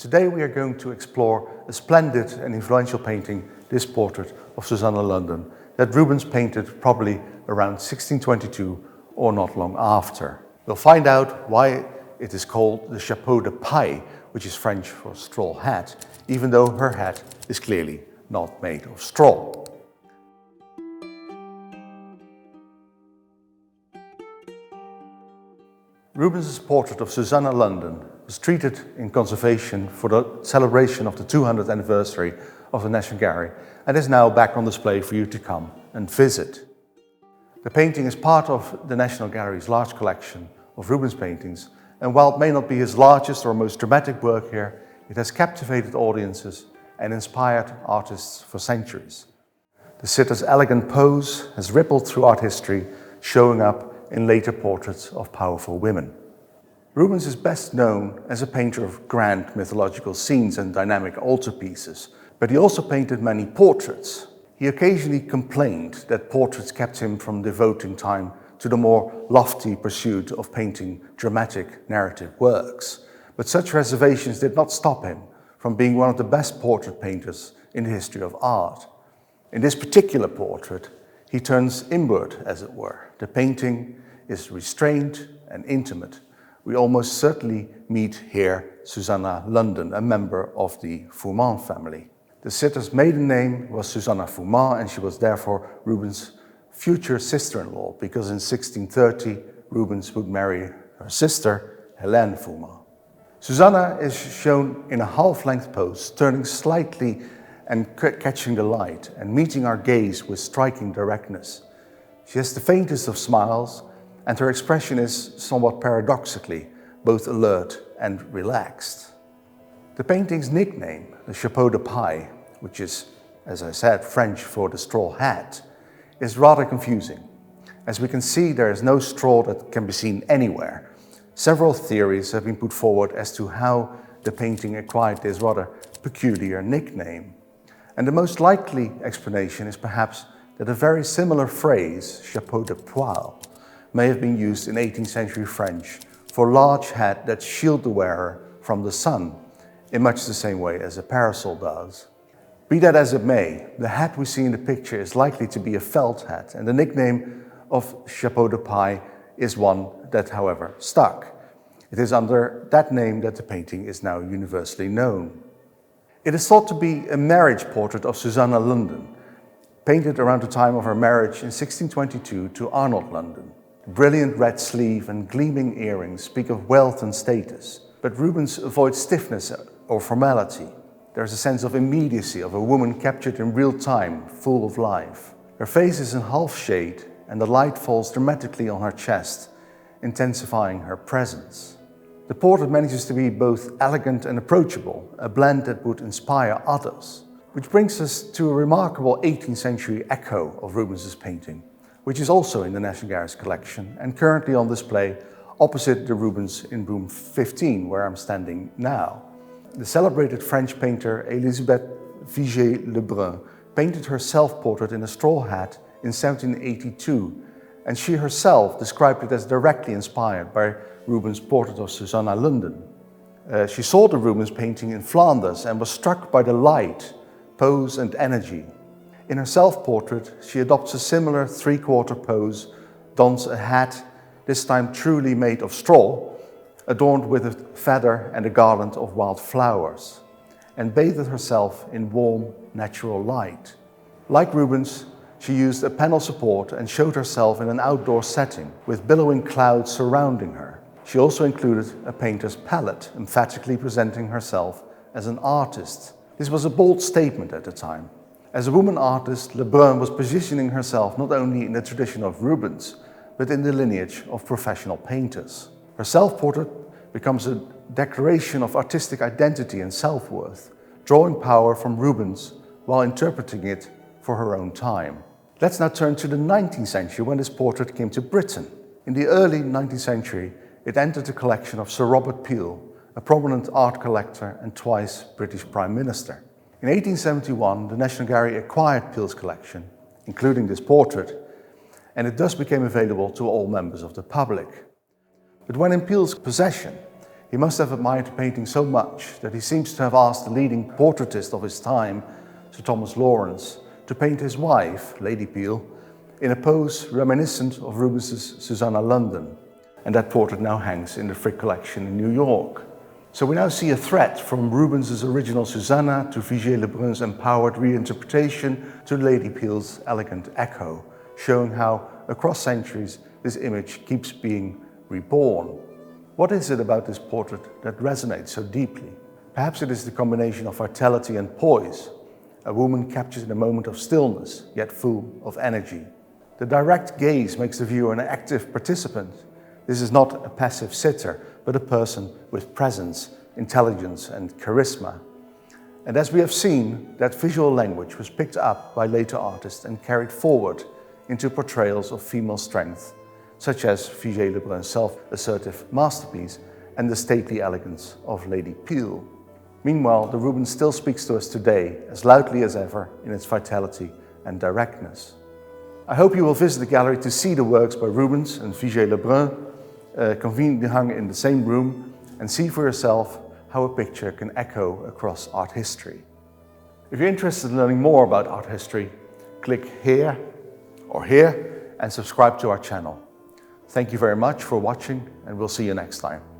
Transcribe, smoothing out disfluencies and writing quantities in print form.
Today we are going to explore a splendid and influential painting, this portrait of Susanna Lunden, that Rubens painted probably around 1622 or not long after. We'll find out why it is called the Chapeau de Paille, which is French for straw hat, even though her hat is clearly not made of straw. Rubens' portrait of Susanna Lunden was treated in conservation for the celebration of the 200th anniversary of the National Gallery and is now back on display for you to come and visit. The painting is part of the National Gallery's large collection of Rubens paintings, and while it may not be his largest or most dramatic work here, it has captivated audiences and inspired artists for centuries. The sitter's elegant pose has rippled through art history, showing up in later portraits of powerful women. Rubens is best known as a painter of grand mythological scenes and dynamic altarpieces, but he also painted many portraits. He occasionally complained that portraits kept him from devoting time to the more lofty pursuit of painting dramatic narrative works. But such reservations did not stop him from being one of the best portrait painters in the history of art. In this particular portrait, he turns inward, as it were. The painting is restrained and intimate. We almost certainly meet here Susanna Lunden, a member of the Flemish family. The sitter's maiden name was Susanna Flemish, and she was therefore Rubens' future sister-in-law, because in 1630 Rubens would marry her sister, Helene Flemish. Susanna is shown in a half-length pose, turning slightly and catching the light and meeting our gaze with striking directness. She has the faintest of smiles, and her expression is somewhat paradoxically both alert and relaxed. The painting's nickname, the Chapeau de Paille, which is, as I said, French for the straw hat, is rather confusing. As we can see, there is no straw that can be seen anywhere. Several theories have been put forward as to how the painting acquired this rather peculiar nickname. And the most likely explanation is perhaps that a very similar phrase, chapeau de poil, may have been used in 18th century French for a large hat that shield the wearer from the sun, in much the same way as a parasol does. Be that as it may, the hat we see in the picture is likely to be a felt hat, and the nickname of Chapeau de Paille is one that, however, stuck. It is under that name that the painting is now universally known. It is thought to be a marriage portrait of Susanna Lunden, painted around the time of her marriage in 1622 to Arnold Lunden. The brilliant red sleeve and gleaming earrings speak of wealth and status, but Rubens avoids stiffness or formality. There is a sense of immediacy of a woman captured in real time, full of life. Her face is in half shade, and the light falls dramatically on her chest, intensifying her presence. The portrait manages to be both elegant and approachable, a blend that would inspire others. Which brings us to a remarkable 18th century echo of Rubens' painting, which is also in the National Gallery's collection and currently on display opposite the Rubens in room 15, where I'm standing now. The celebrated French painter Élisabeth Vigée-Lebrun painted her self-portrait in a straw hat in 1782, and she herself described it as directly inspired by Rubens' portrait of Susanna Lunden. She saw the Rubens painting in Flanders and was struck by the light, pose and energy. In her self-portrait, she adopts a similar three-quarter pose, dons a hat, this time truly made of straw, adorned with a feather and a garland of wild flowers, and bathed herself in warm, natural light. Like Rubens, she used a panel support and showed herself in an outdoor setting, with billowing clouds surrounding her. She also included a painter's palette, emphatically presenting herself as an artist. This was a bold statement at the time. As a woman artist, Lebrun was positioning herself not only in the tradition of Rubens, but in the lineage of professional painters. Her self-portrait becomes a declaration of artistic identity and self-worth, drawing power from Rubens while interpreting it for her own time. Let's now turn to the 19th century, when this portrait came to Britain. In the early 19th century, it entered the collection of Sir Robert Peel, a prominent art collector and twice British Prime Minister. In 1871, the National Gallery acquired Peel's collection, including this portrait, and it thus became available to all members of the public. But when in Peel's possession, He must have admired the painting so much that he seems to have asked the leading portraitist of his time, Sir Thomas Lawrence, to paint his wife, Lady Peel, in a pose reminiscent of Rubens' Susanna Lunden. And that portrait now hangs in the Frick collection in New York. So we now see a thread from Rubens' original Susanna to Vigée Lebrun's empowered reinterpretation to Lady Peel's elegant echo, showing how, across centuries, this image keeps being reborn. What is it about this portrait that resonates so deeply? Perhaps it is the combination of vitality and poise, a woman captured in a moment of stillness, yet full of energy. The direct gaze makes the viewer an active participant. This is not a passive sitter, but a person with presence, intelligence, and charisma. And as we have seen, that visual language was picked up by later artists and carried forward into portrayals of female strength, such as Vigée Lebrun's self-assertive masterpiece and the stately elegance of Lady Peel. Meanwhile, the Rubens still speaks to us today, as loudly as ever in its vitality and directness. I hope you will visit the gallery to see the works by Rubens and Vigée Lebrun conveniently hung in the same room, and see for yourself how a picture can echo across art history. If you're interested in learning more about art history, click here or here and subscribe to our channel. Thank you very much for watching, and we'll see you next time.